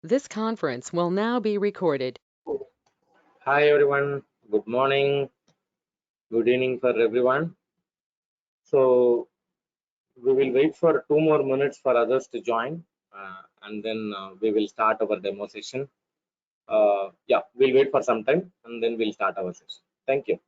This conference will now be recorded. Hi everyone, good morning, good evening for everyone. So we will wait for 2 more minutes for others to join and then we will start our demo session. Yeah, we'll wait for some time and then we'll start our session. Thank you.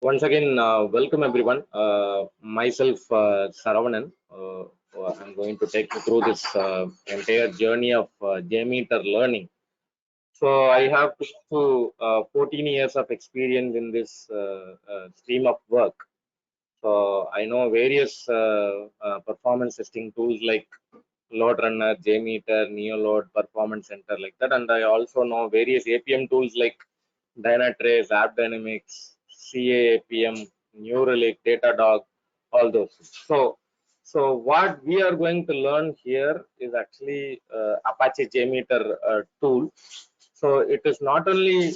Once again, welcome everyone. Myself, Saravanan. I'm going to take you through this entire journey of JMeter learning. So I have close to 14 years of experience in this stream of work. So I know various performance testing tools like LoadRunner, JMeter, NeoLoad, Performance Center, like that, and I also know various APM tools like Dynatrace, AppDynamics, CAAPM, Neuralink, Datadog, all those. So what we are going to learn here is actually Apache JMeter tool. So it is not only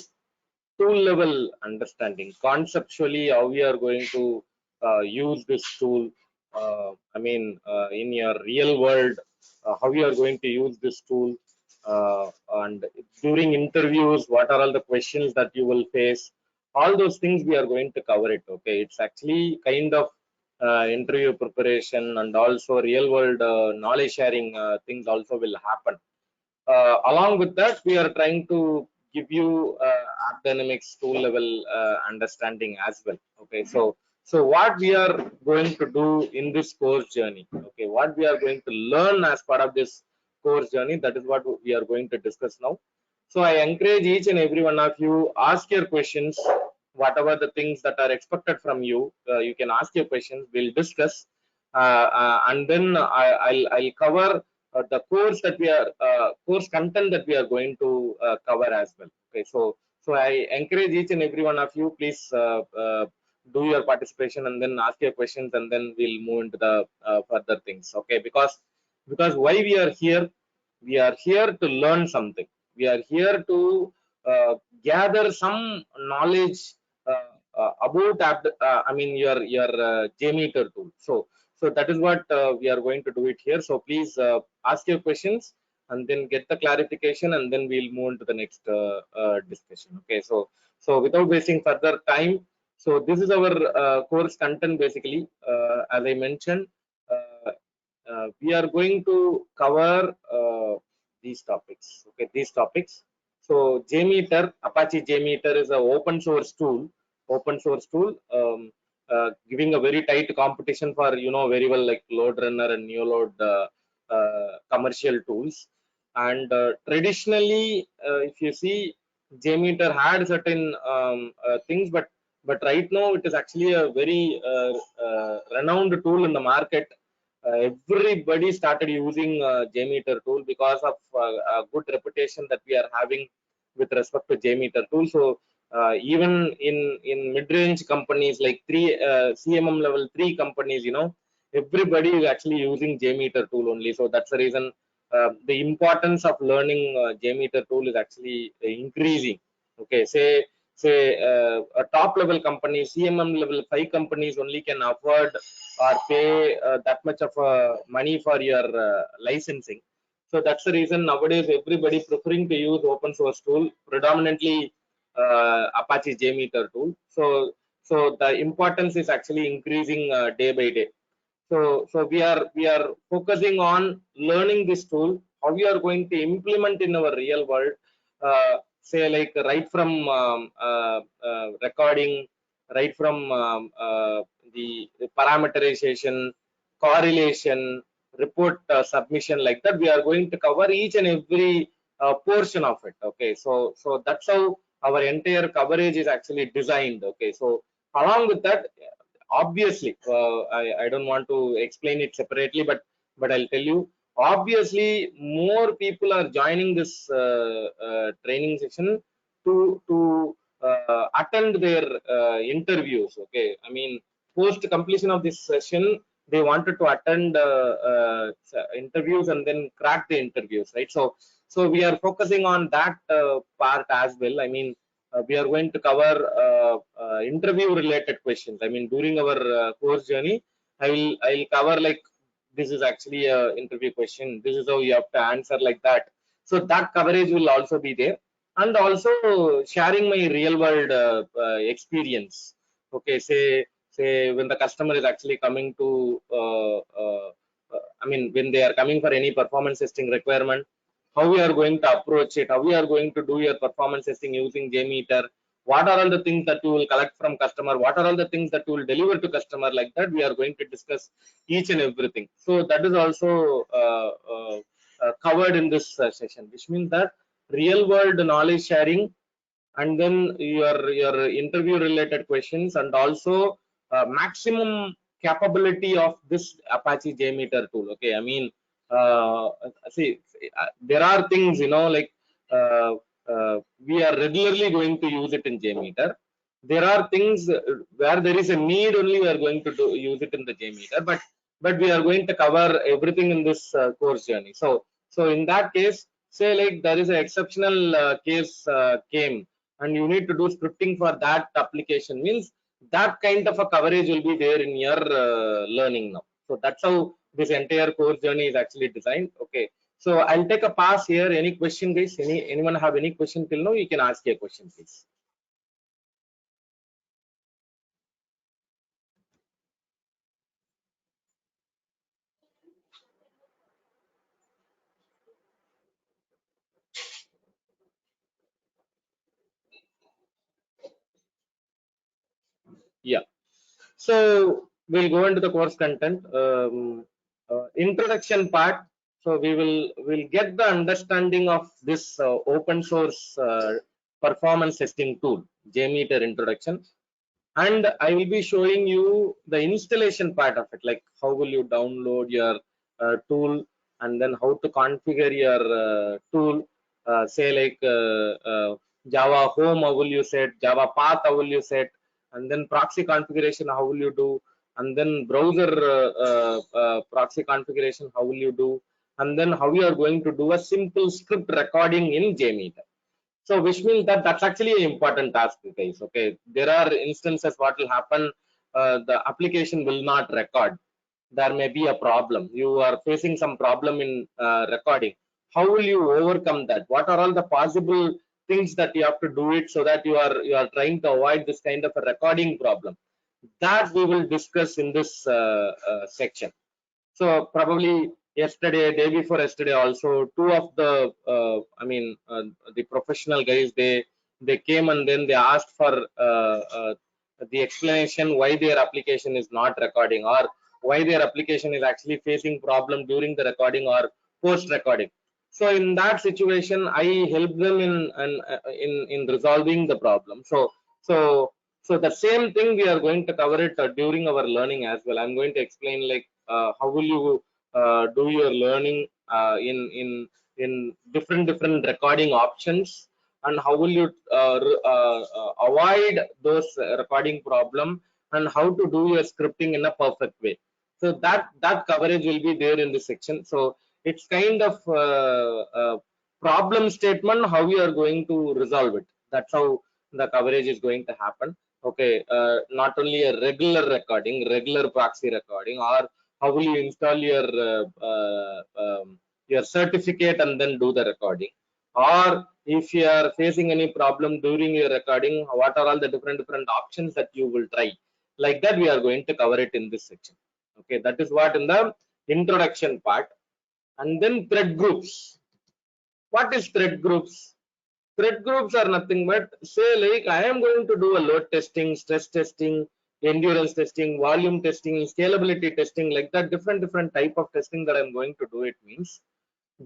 tool level understanding, conceptually how we are going to use this tool. In your real world, how you are going to use this tool, and during interviews what are all the questions that you will face. All those things we are going to cover it. Okay, it's actually kind of interview preparation, and also real world knowledge sharing things also will happen. Along with that, we are trying to give you AppDynamics tool level understanding as well. Okay, so what we are going to do in this course journey, okay, what we are going to learn as part of this course journey, that is what we are going to discuss now. So I encourage each and every one of you, ask your questions, whatever the things that are expected from you, you can ask your questions. We'll discuss, and then I'll cover the course that we are course content that we are going to cover as well. Okay, so I encourage each and every one of you, please do your participation and then ask your questions, and then we'll move into the further things. Okay, because why we are here to learn something. We are here to gather some knowledge about your JMeter tool. So that is what we are going to do it here. So please ask your questions and then get the clarification, and then we'll move on to the next discussion. Okay, so without wasting further time, so this is our course content basically. As I mentioned, we are going to cover these topics. Okay, these topics. So JMeter, Apache JMeter is an open source tool. Open source tool. Giving a very tight competition for, very well, like LoadRunner and NeoLoad commercial tools. And traditionally, if you see, JMeter had certain things, but right now it is actually a very renowned tool in the market. Everybody started using JMeter tool because of a good reputation that we are having with respect to JMeter tool. So even in mid-range companies like CMM level 3 companies, everybody is actually using JMeter tool only. So that's the reason the importance of learning JMeter tool is actually increasing. Okay, say a top level company, CMM level 5 companies only can afford or pay that much of money for your licensing. So that's the reason nowadays everybody preferring to use open source tool, predominantly Apache JMeter tool. So the importance is actually increasing day by day. So we are focusing on learning this tool, how we are going to implement in our real world. say like right from recording, right from the parameterization, correlation, report submission, like that. We are going to cover each and every portion of it. Okay, so that's how our entire coverage is actually designed. Okay, so along with that, obviously, I don't want to explain it separately, but I'll tell you. Obviously, more people are joining this training session to attend their interviews. Okay, I mean, post completion of this session, they wanted to attend interviews and then crack the interviews, right? So we are focusing on that part as well. I mean, we are going to cover interview related questions. I mean, during our course journey, I'll cover like, this is actually a interview question, this is how you have to answer, like that. So that coverage will also be there, and also sharing my real world experience. Okay, say when the customer is actually coming to I mean, when they are coming for any performance testing requirement, how we are going to approach it, how we are going to do your performance testing using JMeter, what are all the things that you will collect from customer, what are all the things that you will deliver to customer, like that. We are going to discuss each and everything. So that is also covered in this session, which means that real world knowledge sharing, and then your interview related questions, and also maximum capability of this Apache JMeter tool. Okay, I mean, uh, see, there are things, like uh, we are regularly going to use it in JMeter. There are things where there is a need, only we are going to use it in the JMeter, but we are going to cover everything in this course journey. So in that case, say like there is an exceptional case came, and you need to do scripting for that application, means that kind of a coverage will be there in your learning now. So that's how this entire course journey is actually designed. Okay, so I'll take a pass here. Any question, guys? Anyone have any question till now? You can ask a question, please. Yeah. So we'll go into the course content. Introduction part. So we'll get the understanding of this open source performance testing tool, JMeter introduction, and I will be showing you the installation part of it, like how will you download your tool, and then how to configure your tool. Say like Java home, how will you set, Java path, how will you set, and then proxy configuration, how will you do, and then browser proxy configuration, how will you do, and then how you are going to do a simple script recording in JMeter. So which means that that's actually an important task, guys. Okay, there are instances what will happen, the application will not record. There may be a problem. You are facing some problem in recording. How will you overcome that? What are all the possible things that you have to do it, so that you are trying to avoid this kind of a recording problem? That we will discuss in this section. So probably yesterday, day before yesterday, also two of the, the professional guys, they came and then they asked for the explanation why their application is not recording, or why their application is actually facing problem during the recording or post recording. So in that situation, I help them in resolving the problem. So the same thing we are going to cover it during our learning as well. I'm going to explain like how will you do your learning in different recording options, and how will you avoid those recording problem, and how to do your scripting in a perfect way. So that coverage will be there in this section. So it's kind of problem statement, how we are going to resolve it. That's how the coverage is going to happen. Okay, not only a regular recording, regular proxy recording, or how will you install your certificate and then do the recording, or if you are facing any problem during your recording, what are all the different options that you will try, like that we are going to cover it in this section. Okay, that is what in the introduction part. And then thread groups. What is thread groups? Thread groups are nothing but, say, like I am going to do a load testing, stress testing, endurance testing, volume testing, scalability testing, like that, different type of testing that I'm going to do. It means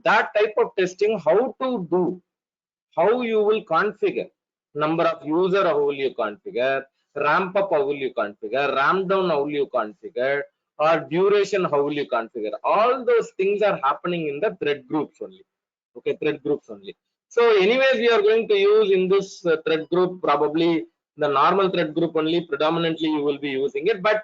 that type of testing, how to do, how you will configure, number of user, how will you configure, ramp up, how will you configure, ramp down, how will you configure, or duration, how will you configure. All those things are happening in the thread groups only. Okay, thread groups only. So anyways, we are going to use in this thread group, probably the normal thread group only, predominantly you will be using it, but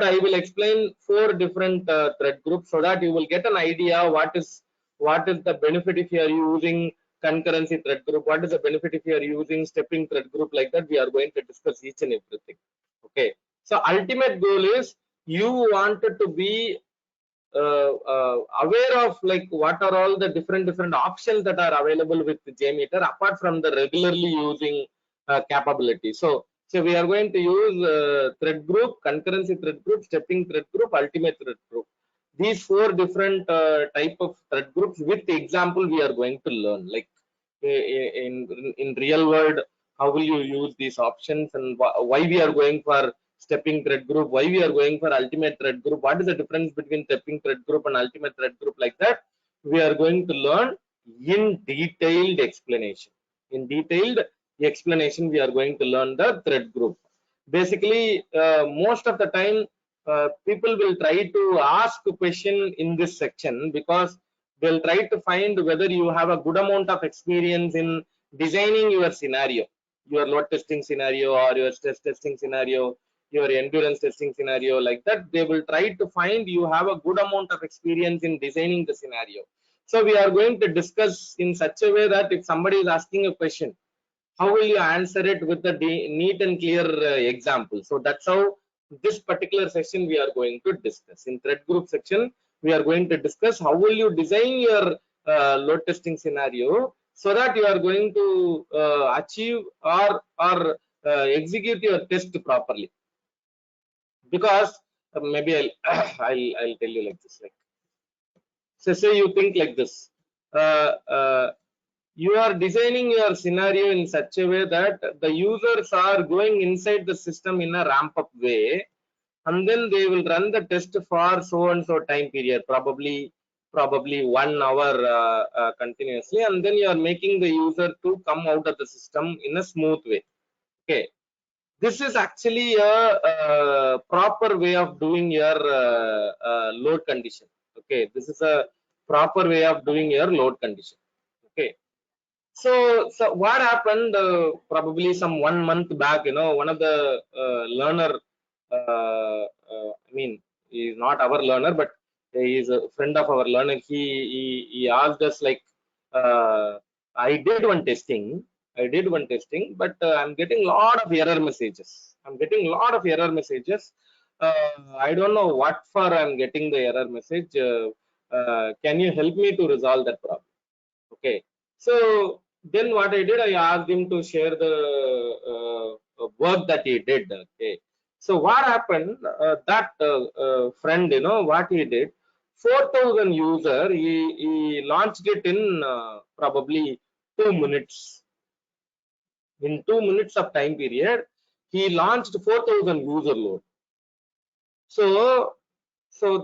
I will explain 4 different thread groups so that you will get an idea what is the benefit if you are using concurrency thread group, what is the benefit if you are using stepping thread group. Like that, we are going to discuss each and everything. Okay, so ultimate goal is you wanted to be aware of like what are all the different options that are available with JMeter apart from the regularly using capability. So we are going to use thread group, concurrency thread group, stepping thread group, ultimate thread group. These 4 different type of thread groups with example we are going to learn, like in real world, how will you use these options, and why we are going for stepping thread group, why we are going for ultimate thread group, what is the difference between stepping thread group and ultimate thread group. Like that, we are going to learn in detailed explanation. In detailed explanation, we are going to learn the thread group. Basically, most of the time, people will try to ask a question in this section because they'll try to find whether you have a good amount of experience in designing your scenario, your load testing scenario or your stress testing scenario, your endurance testing scenario. Like that, they will try to find you have a good amount of experience in designing the scenario. So we are going to discuss in such a way that if somebody is asking a question, how will you answer it with a neat and clear example. So that's how this particular session we are going to discuss. In thread group section, we are going to discuss how will you design your load testing scenario so that you are going to achieve or execute your test properly. Because maybe I'll tell you like this, like, so say you think like this, uh, uh, you are designing your scenario in such a way that the users are going inside the system in a ramp up way, and then they will run the test for so and so time period, probably 1 hour continuously, and then you are making the user to come out of the system in a smooth way. Okay, this is actually a proper way of doing your load condition. Okay, this is a proper way of doing your load condition. Okay, so what happened, probably some 1 month back, one of the learner, I mean, he's not our learner, but he is a friend of our learner. He asked us like, uh, I did one testing, but I'm getting a lot of error messages. I don't know what for I'm getting the error message. Can you help me to resolve that problem? Okay, so then what I did, I asked him to share the work that he did. Okay, so what happened, that friend, what he did, 4,000 user, he launched it in probably 2 minutes. In 2 minutes of time period, he launched 4,000 user load. So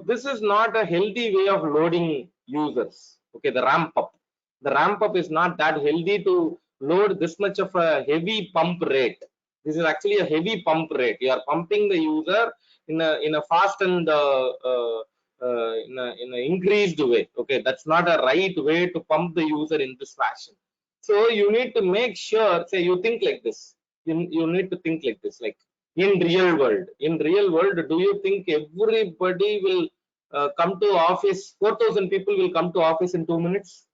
this is not a healthy way of loading users. Okay, the ramp up is not that healthy to load this much of a heavy pump rate. This is actually a heavy pump rate. You are pumping the user in a fast and in a increased way. Okay, that's not a right way to pump the user in this fashion. So you need to make sure, say you think like this, you need to think like this, like, in real world, do you think everybody will come to office, 4,000 people will come to office in 2 minutes?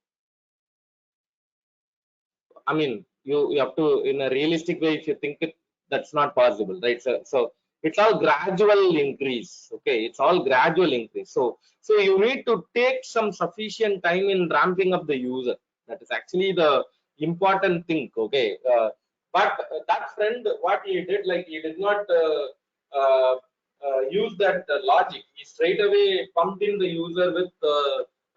I mean, you have to, in a realistic way, if you think it, that's not possible, right? So it's all gradual increase. Okay, it's all gradual increase. So you need to take some sufficient time in ramping up the user. That is actually the important thing. Okay, but that friend, what he did, like, he did not uh, use that logic. He straight away pumped in the user with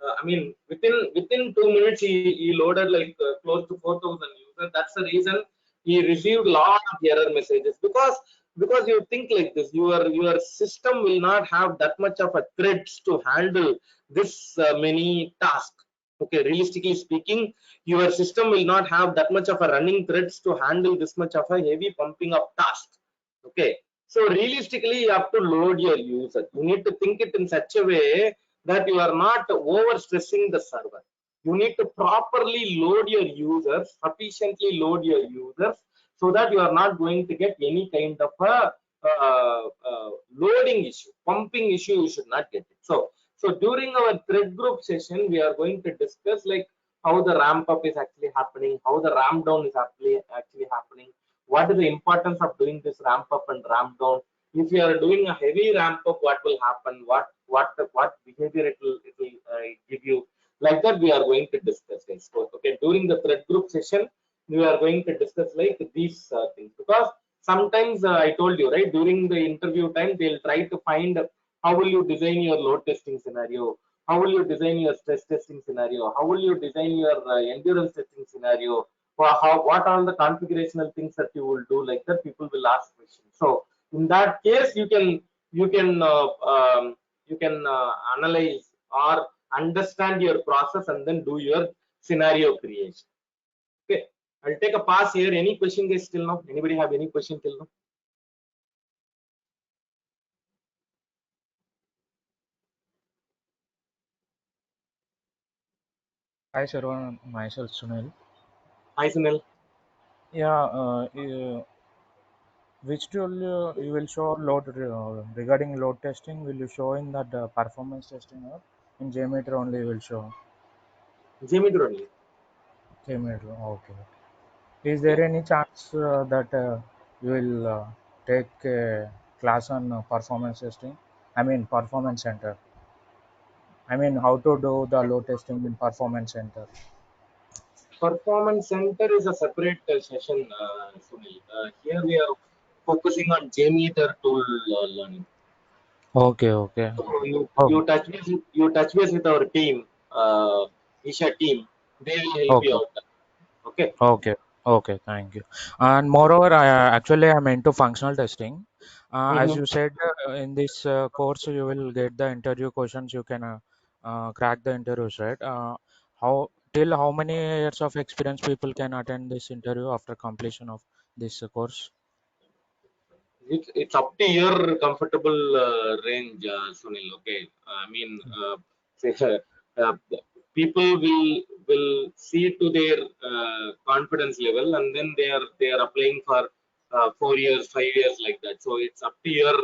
I mean, within 2 minutes, he loaded like close to 4,000 user tester. That's the reason he received a lot of error messages, because you think like this, your system will not have that much of a threads to handle this many tasks. Okay, realistically speaking, your system will not have that much of a running threads to handle this much of a heavy pumping of tasks. Okay, so realistically, you have to load your user. You need to think it in such a way that you are not over stressing the server. You need to properly load your users, sufficiently load your users, so that you are not going to get any kind of a loading issue, pumping issue. You should not get it. So during our thread group session, we are going to discuss like how the ramp up is actually happening, how the ramp down is actually happening, what is the importance of doing this ramp up and ramp down. If you are doing a heavy ramp up, what will happen? What behavior it will give you? Like that, we are going to discuss this. Okay, during the thread group session, we are going to discuss like these things, because sometimes I told you, right, during the interview time, they'll try to find how will you design your load testing scenario, how will you design your stress testing scenario, how will you design your endurance testing scenario, what are the configurational things that you will do. Like that, people will ask questions. So in that case, you can analyze or understand your process and then do your scenario creation. Okay, I'll take a pass here. Any question guys till now? Anybody have any question till now? Hi, Sarwan. Myself, Sunil. Hi Sunil. Yeah, which tool you will show load regarding load testing? Will you show in that performance testing or in JMeter only will show? JMeter only. JMeter, okay. Is Okay. there any chance that you will take a class on performance testing? I mean, performance center. I mean, how to do the load testing in performance center? Performance center is a separate session, Sunil. Here we are focusing on JMeter tool learning. Okay, okay. So you Oh, you touch base with our team, Isha team. They will help you okay. out. Okay. Okay, okay, thank you. And moreover, actually I'm into functional testing. As Mm-hmm. you said, in this course, you will get the interview questions. You can crack the interviews, right? How till how many years of experience people can attend this interview after completion of this course? It's up to your comfortable range, Sunil. Okay, I mean, say, people will see to their confidence level, and then they are applying for 4 years, 5 years, like that. So it's up to your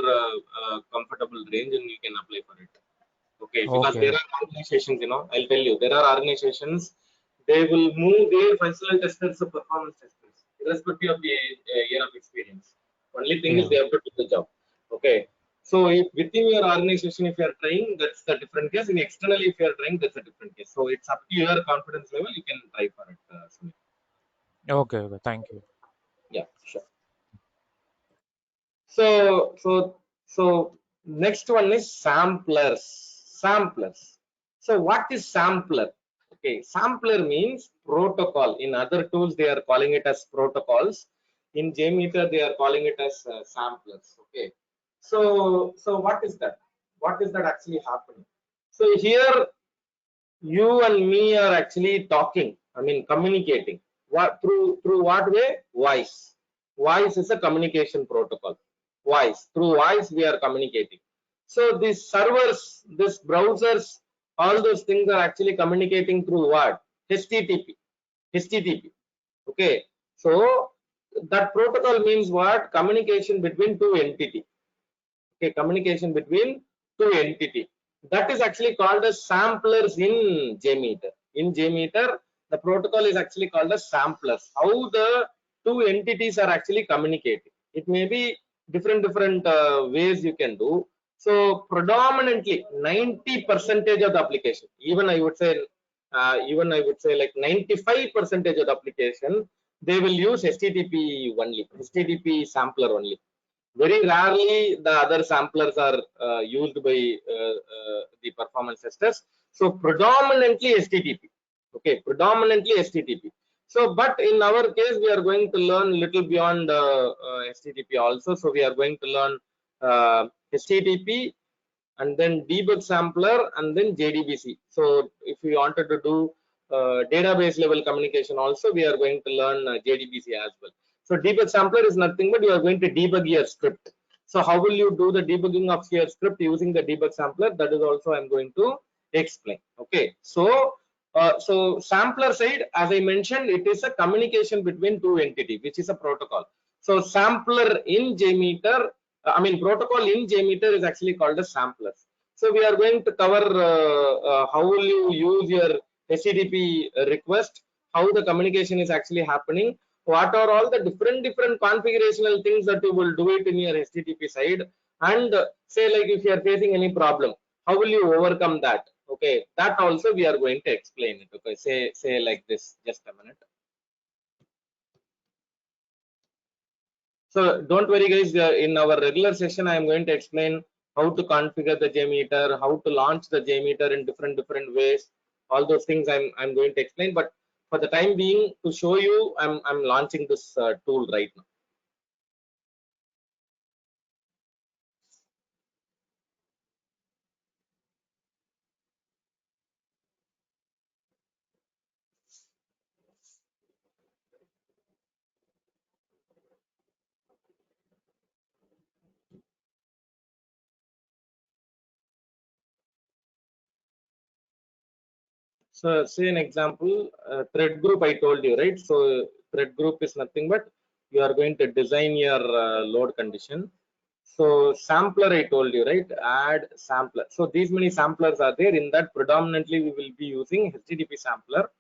comfortable range, and you can apply for it. Okay, because Okay, there are organizations, I'll tell you, there are organizations, they will move their functional testers to performance testers, irrespective of the year of experience. Only thing is yeah. they have to do the job. Okay, so if within your organization, if you are trying, that's the different case. In externally, if you are trying, that's a different case. So it's up to your confidence level. You can try for it. Sunil. Okay, okay, thank you. Yeah, sure. So, so next one is samplers. Samplers. So what is sampler? Okay, sampler means protocol. In other tools, they are calling it as protocols. In JMeter, they are calling it as samplers. Okay. So what is that? What is that actually happening? So here, you and me are actually talking. I mean, communicating. What through what way? Voice. Voice is a communication protocol. Voice, through voice we are communicating. So these servers, these browsers, all those things are actually communicating through what? HTTP. HTTP. Okay. So that protocol means what? Communication between two entities. Okay, communication between two entity. That is actually called as samplers in JMeter. In JMeter, the protocol is actually called as samplers. How the two entities are actually communicating. It may be different ways you can do. So predominantly 90% of the application, even I would say like 95% of the application, they will use HTTP only, HTTP sampler only. Very rarely the other samplers are used by the performance testers. So predominantly HTTP. Okay, predominantly HTTP. So, but in our case, we are going to learn little beyond HTTP also. So we are going to learn HTTP and then Debug Sampler and then JDBC. So if we wanted to do database level communication also, we are going to learn JDBC as well. So Debug Sampler is nothing but you are going to debug your script. So how will you do the debugging of your script using the Debug Sampler? That is also I'm going to explain. Okay, so sampler side, as I mentioned, it is a communication between two entities, which is a protocol. So sampler in JMeter, protocol in JMeter is actually called as samplers. So we are going to cover how will you use your HTTP request, how the communication is actually happening, what are all the different configurational things that you will do it in your HTTP side, and say like if you are facing any problem, how will you overcome that? Okay, that also we are going to explain it. Okay, say like this, just a minute. So don't worry guys, in our regular session I am going to explain how to configure the JMeter, how to launch the JMeter in different ways. All those things I'm going to explain, but for the time being, to show you, I'm launching this tool right now. So say an example, thread group I told you, right? So thread group is nothing but you are going to design your load condition. So sampler I told you, right? Add sampler. So these many samplers are there. In that predominantly we will be using HTTP sampler.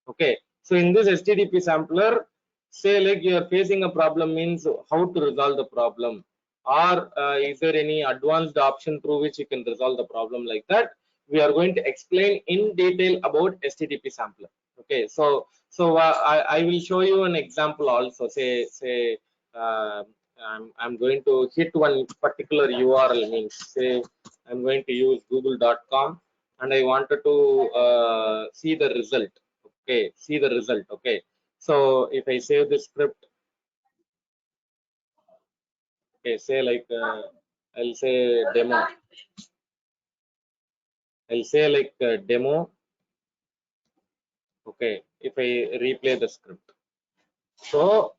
Okay. So in this HTTP sampler, say like you are facing a problem means how to resolve the problem, or is there any advanced option through which you can resolve the problem, like that we are going to explain in detail about HTTP sampler. Okay, so I will show you an example also. Say I'm going to hit one particular URL, means say I'm going to use google.com and I wanted to see the result. Okay, see the result. Okay, so if I save this script, okay, say like I'll say demo. I'll say like demo. Okay, if I replay the script, so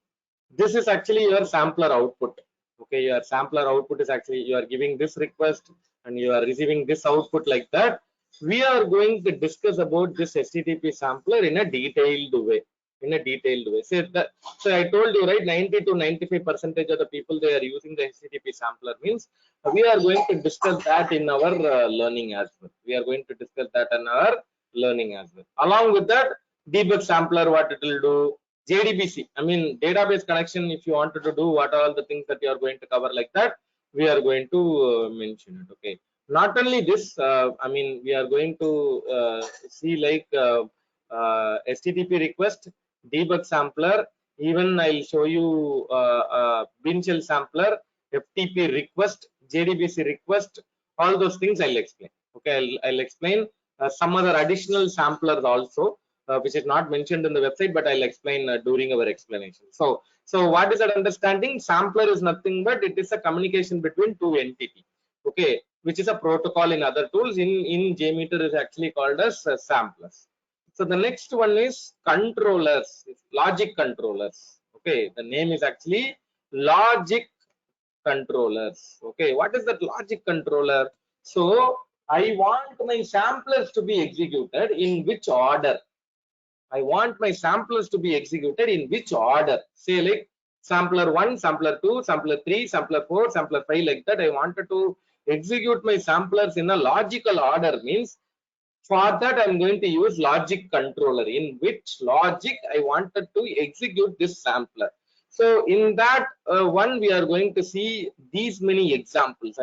this is actually your sampler output. Okay, your sampler output is actually you are giving this request and you are receiving this output, like that. We are going to discuss about this HTTP sampler in a detailed way. So I told you, right, 90 to 95% of the people, they are using the HTTP sampler, means we are going to discuss that in our learning as well. We are going to discuss that in our learning as well. Along with that, debug sampler, what it will do, JDBC, database connection, if you wanted to do, what are all the things that you are going to cover, like that we are going to mention it. Okay, not only this, we are going to see like HTTP request, debug sampler, even I'll show you bin shell sampler, FTP request, JDBC request, all those things I'll explain. Okay, I'll explain some other additional samplers also, which is not mentioned in the website, but I'll explain during our explanation. So what is that understanding? Sampler is nothing but it is a communication between two entities. Okay, which is a protocol in other tools. In JMeter is actually called as samplers. So the next one is controllers, logic controllers. Okay, the name is actually logic controllers. Okay, what is that logic controller? So I want my samplers to be executed in which order? I want my samplers to be executed in which order? Say like sampler 1, sampler 2, sampler 3, sampler 4, sampler 5, like that. I wanted to execute my samplers in a logical order, means for that I'm going to use logic controller, in which logic I wanted to execute this sampler. So in that one we are going to see these many examples.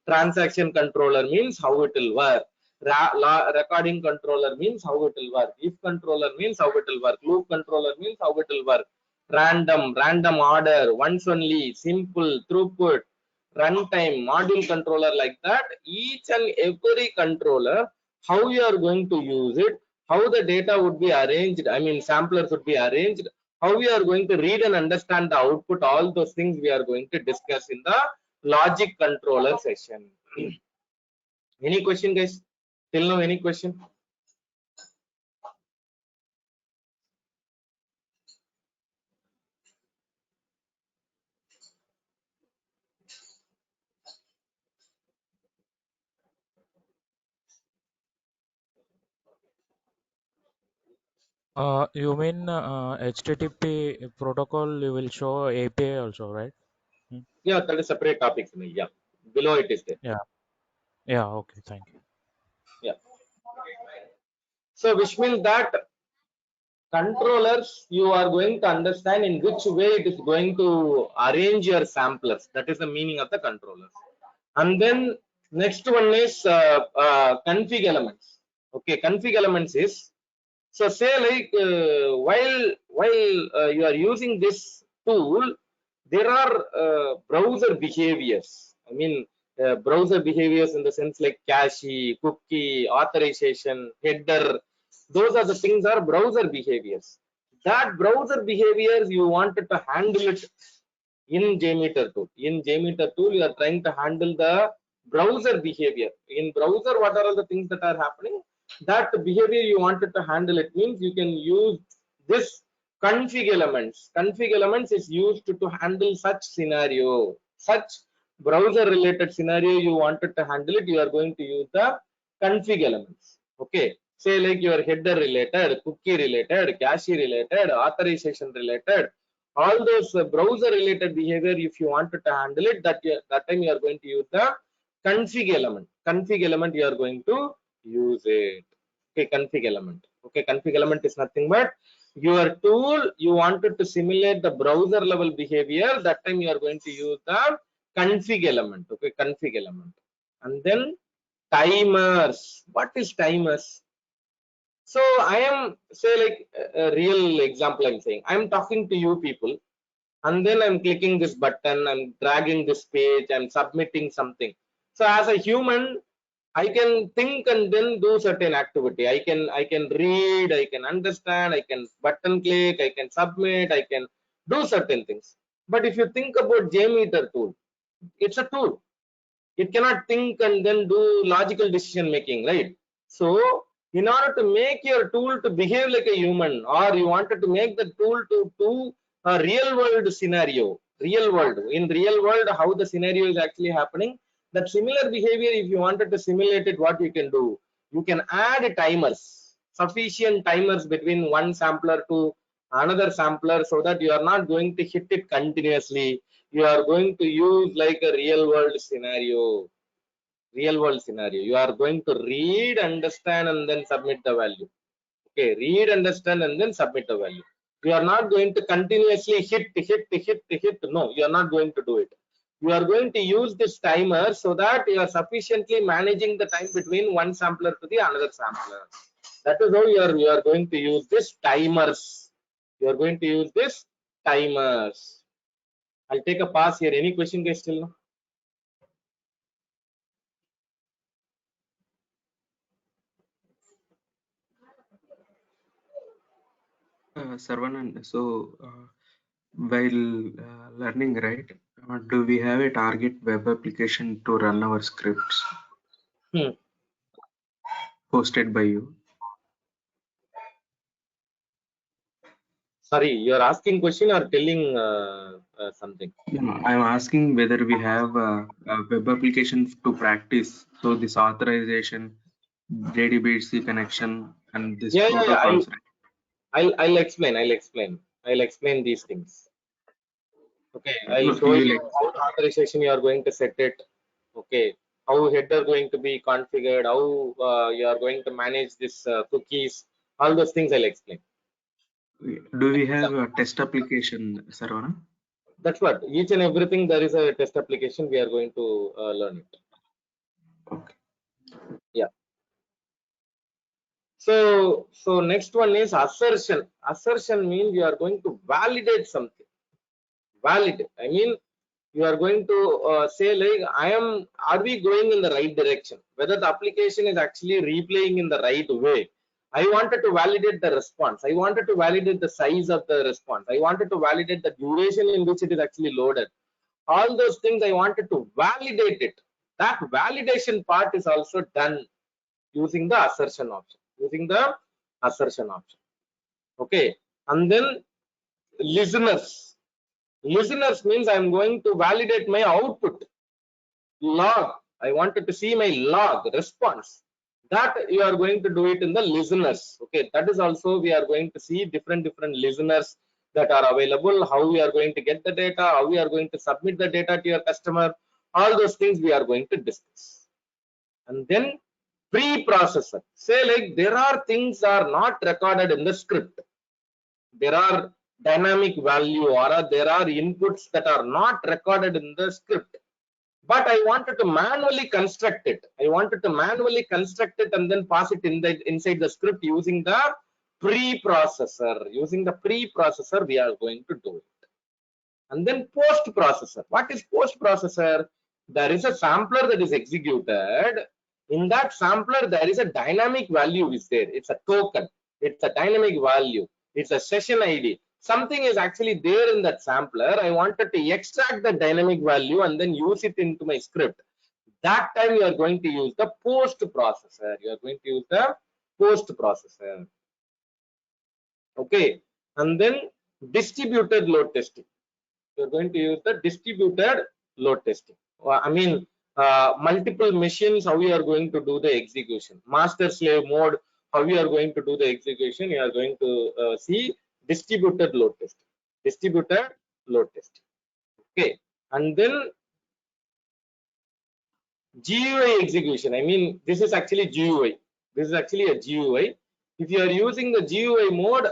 Transaction controller means how it will work, recording controller means how it will work, if controller means how it will work, loop controller means how it will work, random order, once only, simple, throughput, runtime, module controller, like that. Each and every controller, how you are going to use it, how the data would be arranged, I mean samplers would be arranged, how we are going to read and understand the output, all those things we are going to discuss in the logic controller session. Any question, guys? Till now, any question? You mean HTTP protocol? You will show API also, right? Hmm. Yeah, that is separate topics. Yeah, below it is there. Yeah. Yeah. Okay. Thank you. Yeah. So which means that controllers, you are going to understand in which way it is going to arrange your samplers. That is the meaning of the controllers. And then next one is config elements. Okay, config elements is, so say like while you are using this tool, there are browser behaviors. I mean browser behaviors in the sense like cache, cookie, authorization, header. Those are the things are browser behaviors. That browser behaviors you wanted to handle it in JMeter tool. In JMeter tool, you are trying to handle the browser behavior. In browser, what are all the things that are happening? That behavior you wanted to handle it means you can use this config elements. Config elements is used to handle such scenario, such browser related scenario you wanted to handle it. You are going to use the config elements. Okay, say like your header related, cookie related, cache related, authorization related, all those browser related behavior, if you wanted to handle it, that time you are going to use the config element. Config element you are going to use it. Okay, config element. Okay, config element is nothing but your tool you wanted to simulate the browser level behavior. That time you are going to use the config element. Okay, config element. And then timers. What is timers? So I am, say like a real example I'm saying, I'm talking to you people, and then I'm clicking this button, I'm dragging this page, I'm submitting something. So as a human, I can think and then do certain activity. I can read, I can understand, I can button click, I can submit, I can do certain things. But if you think about JMeter tool, it's a tool. It cannot think and then do logical decision making, right? So in order to make your tool to behave like a human, or you wanted to make the tool to do a real world scenario, real world, in real world how the scenario is actually happening, that similar behavior if you wanted to simulate it, what you can do, you can add timers, sufficient timers between one sampler to another sampler, so that you are not going to hit it continuously. You are going to use like a real world scenario. Real world scenario, you are going to read, understand, and then submit the value. Okay, read, understand, and then submit the value. You are not going to continuously hit. No, you are not going to do it. You are going to use this timer so that you are sufficiently managing the time between one sampler to the another sampler. That is how you are going to use this timers. You are going to use this timers. I'll take a pause here. Any question, guys, still now? Sarvanan, so while learning, right, do we have a target web application to run our scripts hosted by you? Sorry, you are asking question or telling something? Yeah, I'm asking whether we have a web application to practice. So this authorization, JDBC connection, and this Yeah, yeah, yeah. protocols, right? I'll explain. I'll explain these things. Okay, I'll No, show you you will how the authorization you are going to set it. Okay, how header going to be configured, how you are going to manage this cookies, all those things I'll explain. do we have a test application, Sarvana? That's what, each and everything there is a test application. We are going to learn it. Okay. Yeah. So next one is assertion. Assertion means you are going to validate something. Validate. I mean, you are going to say like, are we going in the right direction? Whether the application is actually replaying in the right way, I wanted to validate the response. I wanted to validate the size of the response. I wanted to validate the duration in which it is actually loaded. All those things I wanted to validate it. That validation part is also done using the assertion option. Using the assertion option. Okay. And then listeners. Listeners means I'm going to validate my output. Log. I wanted to see my log response. That you are going to do it in the listeners. Okay, that is also we are going to see different listeners that are available, how we are going to get the data, how we are going to submit the data to your customer. All those things we are going to discuss. And then pre-processor. Say like there are things are not recorded in the script. There are dynamic value or there are inputs that are not recorded in the script. But I wanted to manually construct it. I wanted to manually construct it and then pass it inside the script using the pre-processor. Using the pre-processor, we are going to do it. And then post-processor. What is post-processor? There is a sampler that is executed. In that sampler, there is a dynamic value is there. It's a token. It's a dynamic value. It's a session ID. Something is actually there in that sampler. I wanted to extract the dynamic value and then use it into my script. That time you are going to use the post processor. You are going to use the post processor. Okay. And then distributed load testing. You are going to use the distributed load testing. I mean, multiple machines, how you are going to do the execution. Master slave mode, how you are going to do the execution. You are going to see distributed load testing. Distributed load testing. Okay. And then GUI execution. I mean, this is actually GUI. This is actually a GUI. If you are using the GUI mode,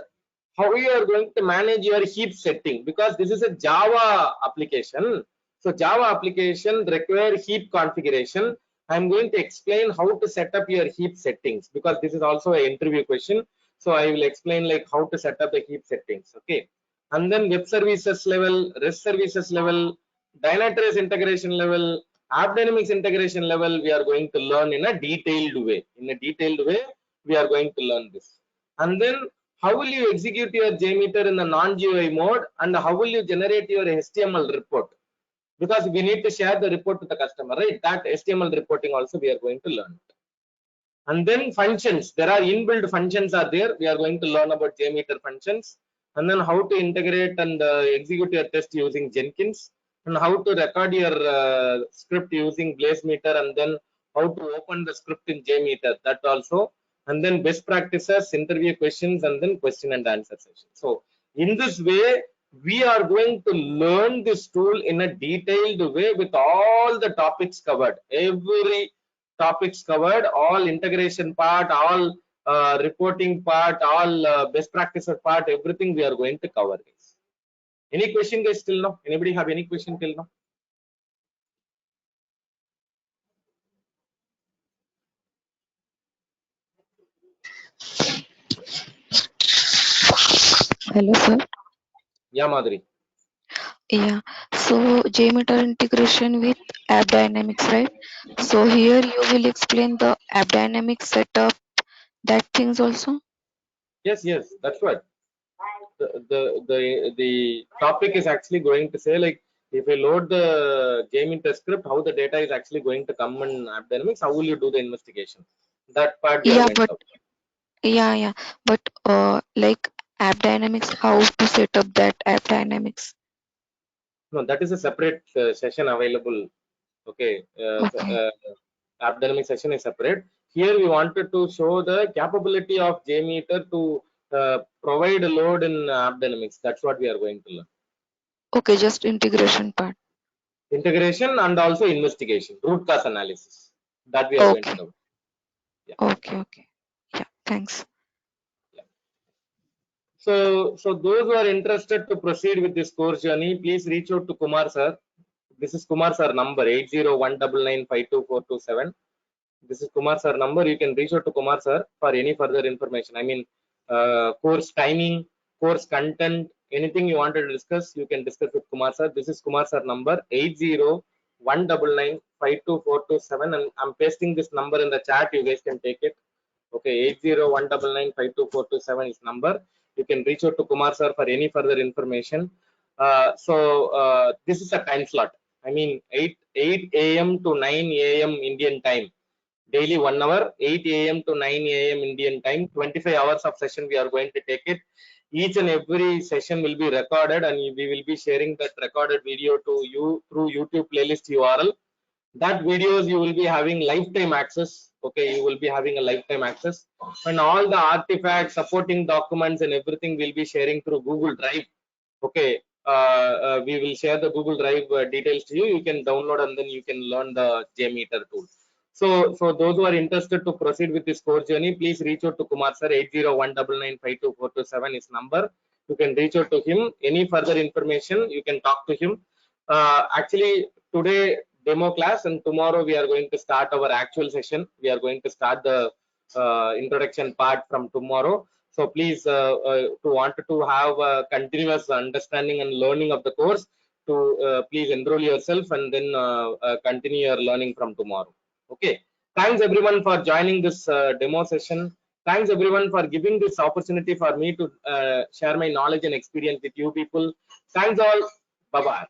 how you are going to manage your heap setting, because this is a Java application. So Java application require heap configuration. I'm going to explain how to set up your heap settings, because this is also an interview question. So I will explain like how to set up the heap settings. Okay. And then web services level, REST services level, Dynatrace integration level, AppDynamics integration level, we are going to learn in a detailed way. In a detailed way, we are going to learn this. And then how will you execute your JMeter in the non-GUI mode, and how will you generate your HTML report? Because we need to share the report to the customer, right? That HTML reporting also we are going to learn. And then functions, there are inbuilt functions are there. We are going to learn about JMeter functions, and then how to integrate and execute your test using Jenkins, and how to record your script using BlazeMeter, and then how to open the script in JMeter, that also. And then best practices, interview questions, and then question and answer session. So in this way, we are going to learn this tool in a detailed way with all the topics covered. Every topics covered, all integration part, all reporting part, all best practices part, everything we are going to cover, guys. Any question, guys, till now? Anybody have any question till now? Hello, sir. Yeah, Madhuri. Yeah. So JMeter integration with AppDynamics, right? So here you will explain the AppDynamics setup, that things also. Yes, yes, that's what. The topic is actually going to say, like, if I load the JMeter script, how the data is actually going to come in AppDynamics, how will you do the investigation? That part we are Yeah, going to but cover. yeah. But like AppDynamics, how to set up that AppDynamics? No, that is a separate session available. Okay, Okay. AppDynamics session is separate. Here we wanted to show the capability of JMeter to provide a load in AppDynamics. That's what we are going to learn. Okay, just integration part. Integration and also investigation, root cause analysis. That we are going to Okay. cover. Yeah. Okay. Yeah, thanks. Yeah. So those who are interested to proceed with this course journey, please reach out to Kumar sir. This is Kumar sir number 8019952427. This is Kumar sir number. You can reach out to Kumar sir for any further information. I mean, course timing, course content, anything you wanted to discuss, you can discuss with Kumar sir. This is Kumar sir number 8019952427, and I'm pasting this number in the chat. You guys can take it. Okay, 8019952427 is number. You can reach out to Kumar sir for any further information. This is a time slot. I mean 8 a.m. to 9 a.m. Indian time. Daily 1 hour, 8 a.m. to 9 a.m. Indian time. 25 hours of session we are going to take it. Each and every session will be recorded, and we will be sharing that recorded video to you through YouTube playlist URL. That videos you will be having lifetime access. Okay, you will be having a lifetime access, and all the artifacts, supporting documents, and everything will be sharing through Google Drive. Okay, we will share the Google Drive details to you. You can download and then you can learn the JMeter tool. So those who are interested to proceed with this course journey, please reach out to Kumar sir. 8019952427 is number. You can reach out to him. Any further information, you can talk to him. Actually, today demo class, and tomorrow we are going to start our actual session. We are going to start the introduction part from tomorrow. So please, to want to have a continuous understanding and learning of the course, to please enroll yourself and then continue your learning from tomorrow. Okay. Thanks everyone for joining this demo session. Thanks everyone for giving this opportunity for me to share my knowledge and experience with you people. Thanks all. Bye bye.